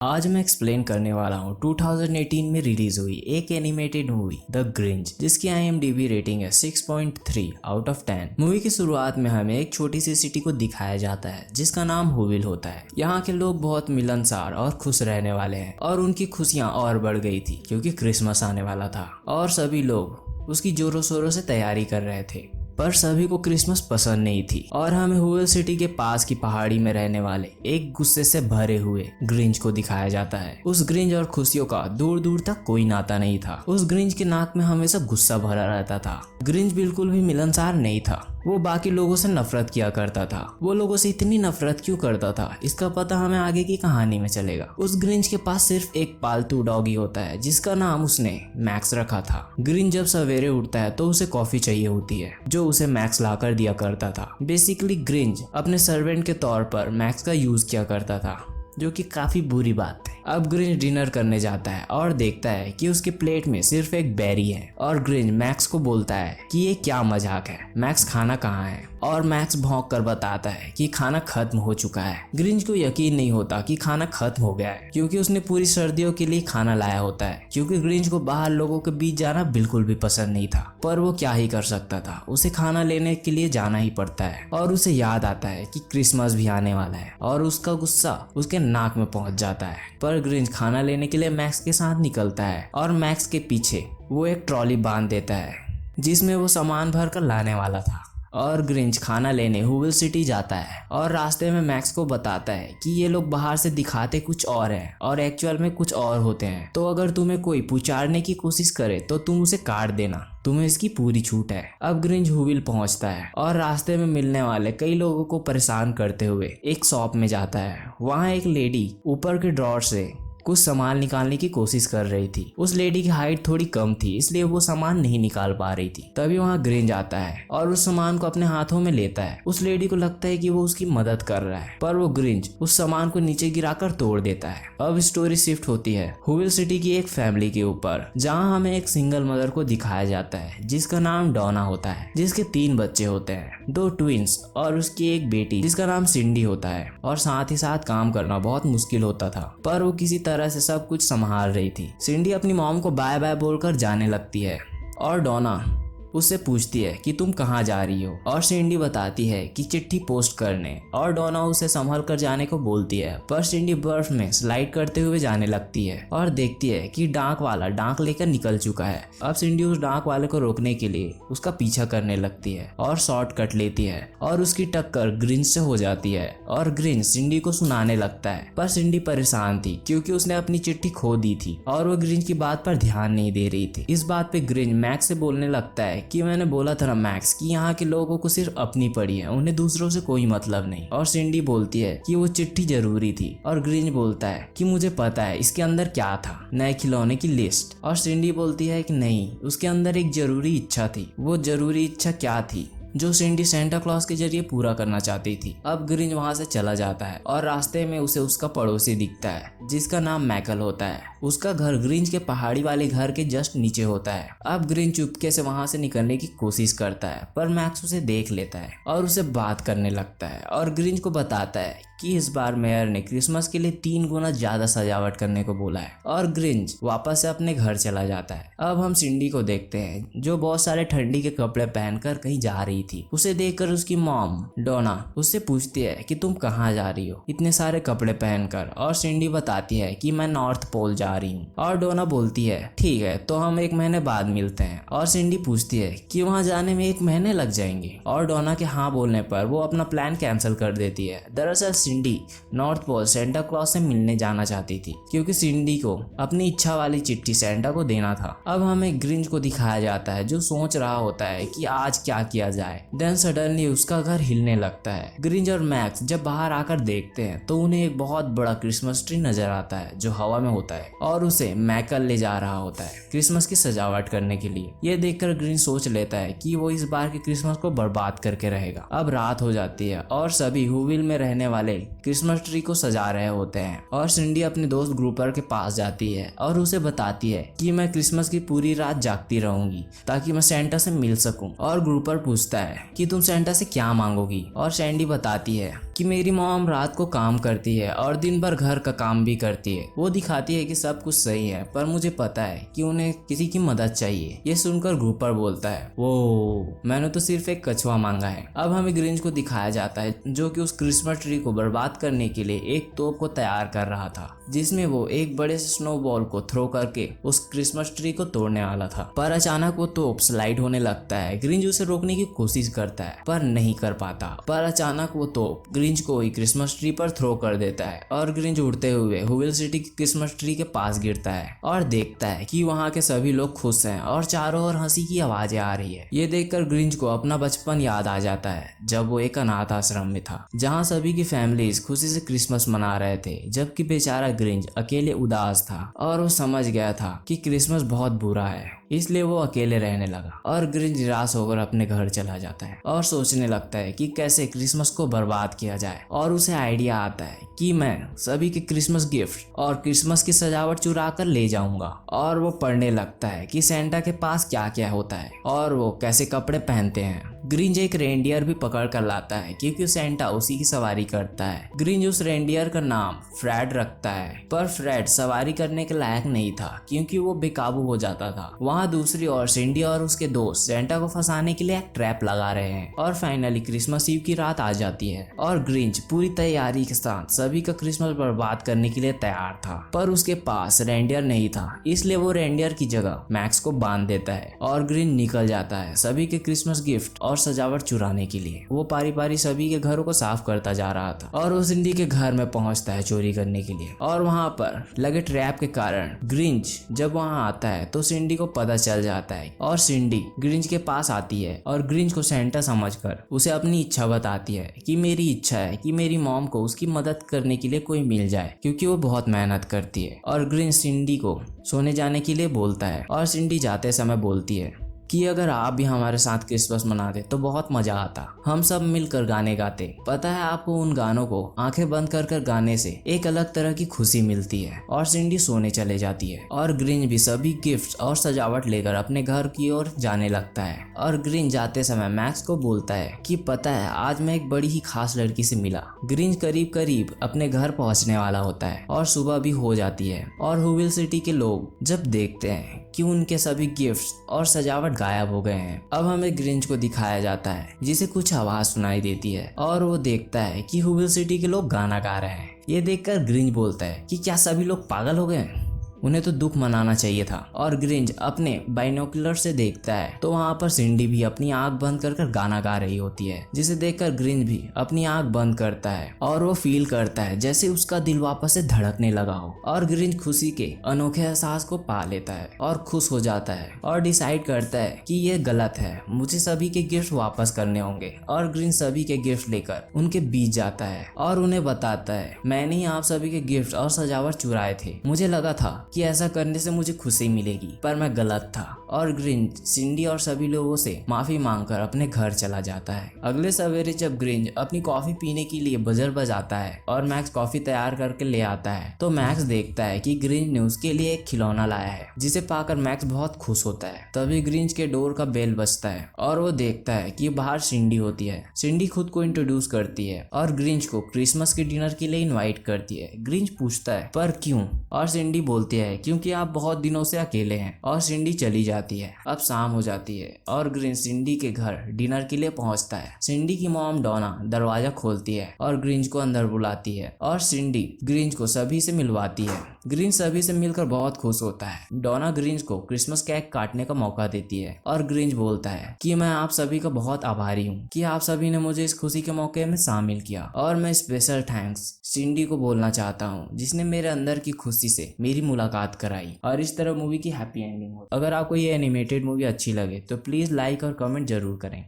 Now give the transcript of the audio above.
आज मैं एक्सप्लेन करने वाला हूँ 2018 में रिलीज हुई एक एनिमेटेड मूवी द ग्रिंच, जिसकी IMDb रेटिंग है 6.3 आउट ऑफ 10। मूवी की शुरुआत में हमें एक छोटी सी सिटी को दिखाया जाता है जिसका नाम हुविल होता है। यहाँ के लोग बहुत मिलनसार और खुश रहने वाले हैं और उनकी खुशियाँ और बढ़ गई थी क्योंकि क्रिसमस आने वाला था और सभी लोग उसकी जोरों शोरों से तैयारी कर रहे थे। पर सभी को क्रिसमस पसंद नहीं थी और हमें हुविल सिटी के पास की पहाड़ी में रहने वाले एक गुस्से से भरे हुए ग्रिंच को दिखाया जाता है। उस ग्रिंच और खुशियों का दूर दूर तक कोई नाता नहीं था। उस ग्रिंच के नाक में हमेशा गुस्सा भरा रहता था। ग्रिंच बिल्कुल भी मिलनसार नहीं था। वो बाकी लोगों से नफरत किया करता था। वो लोगों से इतनी नफरत क्यों करता था, इसका पता हमें आगे की कहानी में चलेगा। उस ग्रिंच के पास सिर्फ एक पालतू डॉगी होता है जिसका नाम उसने मैक्स रखा था। ग्रिंच जब सवेरे उठता है तो उसे कॉफी चाहिए होती है जो उसे मैक्स लाकर दिया करता था। बेसिकली ग्रिंच अपने सर्वेंट के तौर पर मैक्स का यूज किया करता था, जो कि काफी बुरी बात है। अब ग्रिंच डिनर करने जाता है और देखता है कि उसके प्लेट में सिर्फ एक बेरी है और ग्रिंच मैक्स को बोलता है कि ये क्या मजाक है, मैक्स खाना कहाँ है। और मैक्स भौंक कर बताता है कि खाना खत्म हो चुका है। ग्रिंच को यकीन नहीं होता कि खाना खत्म हो गया है क्योंकि उसने पूरी सर्दियों के लिए खाना लाया होता है। क्योंकि ग्रिंच को बाहर लोगों के बीच जाना बिल्कुल भी पसंद नहीं था, पर वो क्या ही कर सकता था, उसे खाना लेने के लिए जाना ही पड़ता है। और उसे याद आता है कि क्रिसमस भी आने वाला है और उसका गुस्सा उसके नाक में पहुंच जाता है। पर ग्रिंच खाना लेने के लिए मैक्स के साथ निकलता है और मैक्स के पीछे वो एक ट्रॉली बांध देता है जिसमें वो सामान भर कर लाने वाला था। और ग्रिंच खाना लेने हुविल सिटी जाता है और रास्ते में मैक्स को बताता है कि ये लोग बाहर से दिखाते कुछ और हैं और एक्चुअल में कुछ और होते हैं। तो अगर तुम्हें कोई पुचारने की कोशिश करे तो तुम उसे काट देना, तुम्हें इसकी पूरी छूट है। अब ग्रिंच हुविल पहुंचता है और रास्ते में मिलने वाले कई लोगों को परेशान करते हुए एक शॉप में जाता है। वहाँ एक लेडी ऊपर के ड्रॉर से कुछ सामान निकालने की कोशिश कर रही थी। उस लेडी की हाइट थोड़ी कम थी इसलिए वो सामान नहीं निकाल पा रही थी। तभी वहाँ ग्रिंच आता है और उस सामान को अपने हाथों में लेता है। उस लेडी को लगता है कि वो उसकी मदद कर रहा है, पर वो ग्रिंच उस सामान को नीचे गिराकर तोड़ देता है। अब स्टोरी शिफ्ट होती है हुविल सिटी की एक फैमिली के ऊपर, जहाँ हमें एक सिंगल मदर को दिखाया जाता है जिसका नाम डोना होता है, जिसके 3 बच्चे होते हैं, 2 ट्विंस और उसकी एक बेटी जिसका नाम सिंडी होता है। और साथ ही साथ काम करना बहुत मुश्किल होता था, पर वो किसी तरह से सब कुछ संभाल रही थी। सिंडी अपनी मॉम को बाय बाय बोलकर जाने लगती है और डोना उससे पूछती है कि तुम कहाँ जा रही हो, और सिंडी बताती है कि चिट्ठी पोस्ट करने, और डोना उसे संभल कर जाने को बोलती है। पर सिंडी बर्फ में स्लाइड करते हुए जाने लगती है और देखती है कि डाक वाला डाक लेकर निकल चुका है। अब सिंडी उस डाक वाले को रोकने के लिए उसका पीछा करने लगती है और शॉर्टकट लेती है और उसकी टक्कर ग्रिंच से हो जाती है और ग्रिंच सिंडी को सुनाने लगता है। पर सिंडी परेशान थी क्योंकि उसने अपनी चिट्ठी खो दी थी और वो ग्रिंच की बात पर ध्यान नहीं दे रही थी। इस बात पे ग्रिंच मैक्स से बोलने लगता है कि मैंने बोला था ना मैक्स कि यहाँ के लोगों को सिर्फ अपनी पड़ी है, उन्हें दूसरों से कोई मतलब नहीं। और सिंडी बोलती है कि वो चिट्ठी जरूरी थी और ग्रिंच बोलता है कि मुझे पता है इसके अंदर क्या था, नए खिलौने की लिस्ट। और सिंडी बोलती है कि नहीं, उसके अंदर एक जरूरी इच्छा थी। वो जरूरी इच्छा क्या थी जो सिंडी सेंटा क्लॉज के जरिए पूरा करना चाहती थी। अब ग्रिंच वहां से चला जाता है और रास्ते में उसे उसका पड़ोसी दिखता है जिसका नाम मैकल होता है। उसका घर ग्रिंच के पहाड़ी वाले घर के जस्ट नीचे होता है। अब ग्रिंच चुपके से वहां से निकलने की कोशिश करता है, पर मैक्स उसे देख लेता है और उसे बात करने लगता है और ग्रिंच को बताता है कि इस बार मेयर ने क्रिसमस के लिए 3 गुना ज्यादा सजावट करने को बोला है। और ग्रिंच वापस से अपने घर चला जाता है। अब हम सिंडी को देखते हैं जो बहुत सारे ठंडी के कपड़े पहनकर कहीं जा रही थी। उसे देखकर उसकी मॉम डोना उससे पूछती है कि तुम कहाँ जा रही हो इतने सारे कपड़े पहनकर, और सिंडी बताती है कि मैं नॉर्थ पोल जा रही हूँ। और डोना बोलती है ठीक है तो हम 1 महीने बाद मिलते हैं। और सिंडी पूछती है कि वहाँ जाने में 1 महीने लग जाएंगे, और डोना के हाँ बोलने पर वो अपना प्लान कैंसिल कर देती है। दरअसल सिंडी नॉर्थ पोल सेंटा क्लॉज से मिलने जाना चाहती थी क्योंकि सिंडी को अपनी इच्छा वाली चिट्ठी सेंटा को देना था। अब हमें ग्रिंच को दिखाया जाता है जो सोच रहा होता है कि आज क्या किया जाए। देन सडनली उसका घर हिलने लगता है। ग्रिंच और मैक्स जब बाहर आकर देखते हैं तो उन्हें एक बहुत बड़ा क्रिसमस ट्री नजर आता है जो हवा में होता है और उसे मैकल ले जा रहा होता है क्रिसमस की सजावट करने के लिए। ये देखकर ग्रिंच सोच लेता है कि वो इस बार के क्रिसमस को बर्बाद करके रहेगा। अब रात हो जाती है और सभी हुविल में रहने वाले क्रिसमस ट्री को सजा रहे होते हैं और सिंडी अपने दोस्त ग्रुपर के पास जाती है और उसे बताती है कि मैं क्रिसमस की पूरी रात जागती रहूंगी ताकि मैं सेंटा से मिल सकूं। और ग्रुपर पूछता पूछता है कि तुम सेंटा से क्या मांगोगी, और सैंडी बताती है कि मेरी मॉम रात को काम करती है और दिन भर घर का काम भी करती है। वो दिखाती है कि सब कुछ सही है, पर मुझे पता है कि उन्हें किसी की मदद चाहिए। ये सुनकर ग्रुपर बोलता है, वो मैंने तो सिर्फ एक कछुआ मांगा है। अब हमें ग्रिंच को दिखाया जाता है जो कि उस क्रिसमस ट्री को बर्बाद करने के लिए एक तोप को तैयार कर रहा था, जिसमें वो एक बड़े से स्नोबॉल को थ्रो करके उस क्रिसमस ट्री को तोड़ने वाला था। पर अचानक वो तोप स्लाइड होने लगता है। ग्रिंच उसे रोकने की कोशिश करता है पर नहीं कर पाता। पर अचानक वो तोप ग्रिंच को ही क्रिसमस ट्री पर थ्रो कर देता है और ग्रिंच उड़ते हुए हुविल सिटी की क्रिसमस ट्री के पास गिरता है और देखता है कि वहाँ के सभी लोग खुश हैं और चारों ओर हंसी की आवाजें आ रही है। ये देखकर ग्रिंच को अपना बचपन याद आ जाता है जब वो एक अनाथ आश्रम में था, जहाँ सभी की फैमिलीज खुशी से क्रिसमस मना रहे थे, जबकि बेचारा ग्रिंच अकेले उदास था। और वो समझ गया था कि क्रिसमस बहुत बुरा है, इसलिए वो अकेले रहने लगा। और ग्रिंच निराश होकर अपने घर चला जाता है और सोचने लगता है कि कैसे क्रिसमस को बर्बाद किया जाए। और उसे आइडिया आता है कि मैं सभी के क्रिसमस गिफ्ट और क्रिसमस की सजावट चुरा कर ले जाऊंगा। और वो पढ़ने लगता है कि सेंटा के पास क्या क्या होता है और वो कैसे कपड़े पहनते हैं। ग्रिंच एक रेंडियर भी पकड़ कर लाता है क्योंकि सेंटा उसी की सवारी करता है। ग्रिंच उस रेंडियर का नाम फ्रेड रखता है, पर फ्रेड सवारी करने के लायक नहीं था क्योंकि वो बेकाबू हो जाता था। वहाँ दूसरी ओर सिंडी और उसके दोस्त सेंटा को फंसाने के लिए एक ट्रैप लगा रहे हैं। और फाइनली क्रिसमस ईव की रात आ जाती है और ग्रिंच पूरी तैयारी के साथ सभी का क्रिसमस बर्बाद करने के लिए तैयार था, पर उसके पास रेंडियर नहीं था, इसलिए वो रेंडियर की जगह मैक्स को बांध देता है और ग्रिंच निकल जाता है सभी के क्रिसमस गिफ्ट और सजावट चुराने के लिए। वो पारी पारी सभी के घरों को साफ करता जा रहा था और वो सिंडी के घर में पहुंचता है चोरी करने के लिए। और वहां पर लगे ट्रैप के कारण ग्रिंच जब वहां आता है तो सिंडी को पता चल जाता है और सिंडी ग्रिंच के पास आती है और ग्रिंच को सेंटा समझकर उसे अपनी इच्छा बताती है कि मेरी इच्छा है कि मेरी मॉम को उसकी मदद करने के लिए कोई मिल जाए क्योंकि वो बहुत मेहनत करती है। और ग्रिंच सिंडी को सोने जाने के लिए बोलता है और सिंडी जाते समय बोलती है कि अगर आप भी हमारे साथ क्रिसमस मनाते तो बहुत मजा आता, हम सब मिलकर गाने गाते। पता है आपको उन गानों को आंखें बंद कर कर गाने से एक अलग तरह की खुशी मिलती है। और सिंडी सोने चले जाती है और ग्रिंच भी सभी गिफ्ट्स और सजावट लेकर अपने घर की ओर जाने लगता है। और ग्रिंच जाते समय मैक्स को बोलता है कि पता है आज मैं एक बड़ी ही खास लड़की से मिला। ग्रिंच करीब करीब अपने घर पहुंचने वाला होता है और सुबह भी हो जाती है। और हुविल सिटी के लोग जब देखते हैं कि उनके सभी गिफ्ट्स और सजावट गायब हो गए हैं, अब हमें ग्रिंच को दिखाया जाता है जिसे कुछ आवाज सुनाई देती है और वो देखता है कि हुविल सिटी के लोग गाना गा रहे हैं। ये देखकर ग्रिंच बोलता है कि क्या सभी लोग पागल हो गए हैं, उन्हें तो दुख मनाना चाहिए था। और ग्रिंच अपने बाइनोकुलर से देखता है तो वहाँ पर सिंडी भी अपनी आंख बंद कर कर गाना गा रही होती है, जिसे देखकर ग्रिंच भी अपनी आंख बंद करता है और वो फील करता है जैसे उसका दिल वापस से धड़कने लगा हो। और ग्रिंच खुशी के अनोखे एहसास को पा लेता है और खुश हो जाता है और डिसाइड करता है कि ये गलत है, मुझे सभी के गिफ्ट वापस करने होंगे। और ग्रिंच सभी के गिफ्ट लेकर उनके बीच जाता है और उन्हें बताता है मैंने ही आप सभी के गिफ्ट और सजावट चुराए थे, मुझे लगा था कि ऐसा करने से मुझे खुशी मिलेगी, पर मैं गलत था। और ग्रिंच सिंडी और सभी लोगों से माफी मांगकर अपने घर चला जाता है। अगले सवेरे जब ग्रिंच अपनी कॉफी पीने के लिए बजर बजाता है और मैक्स कॉफी तैयार करके ले आता है तो मैक्स देखता है कि ग्रिंच ने उसके लिए एक खिलौना लाया है, जिसे पाकर मैक्स बहुत खुश होता है। तभी ग्रिंच के डोर का बेल बजता है और वो देखता है कि बाहर सिंडी होती है। सिंडी खुद को इंट्रोड्यूस करती है और ग्रिंच को क्रिसमस के डिनर के लिए इन्वाइट करती है। ग्रिंच पूछता है पर क्यों, और सिंडी बोलती है क्योंकि आप बहुत दिनों से अकेले हैं। और सिंडी चली जाती है। अब शाम हो जाती है और ग्रिंच सिंडी के घर डिनर के लिए पहुंचता है। सिंडी की मॉम डोना दरवाजा खोलती है और ग्रिंच को अंदर बुलाती है और सिंडी ग्रिंच को सभी से मिलवाती है। ग्रिंच सभी से मिलकर बहुत खुश होता है। डोना ग्रिंच को क्रिसमस केक काटने का मौका देती है और ग्रिंच बोलता है कि मैं आप सभी का बहुत आभारी हूँ कि आप सभी ने मुझे इस खुशी के मौके में शामिल किया। और मैं स्पेशल थैंक्स सिंडी को बोलना चाहता हूँ जिसने मेरे अंदर की खुशी से मेरी मुलाकात कराई। और इस तरह मूवी की हैप्पी एंडिंग हो। अगर आपको ये एनिमेटेड मूवी अच्छी लगे तो प्लीज लाइक और कमेंट जरूर करें।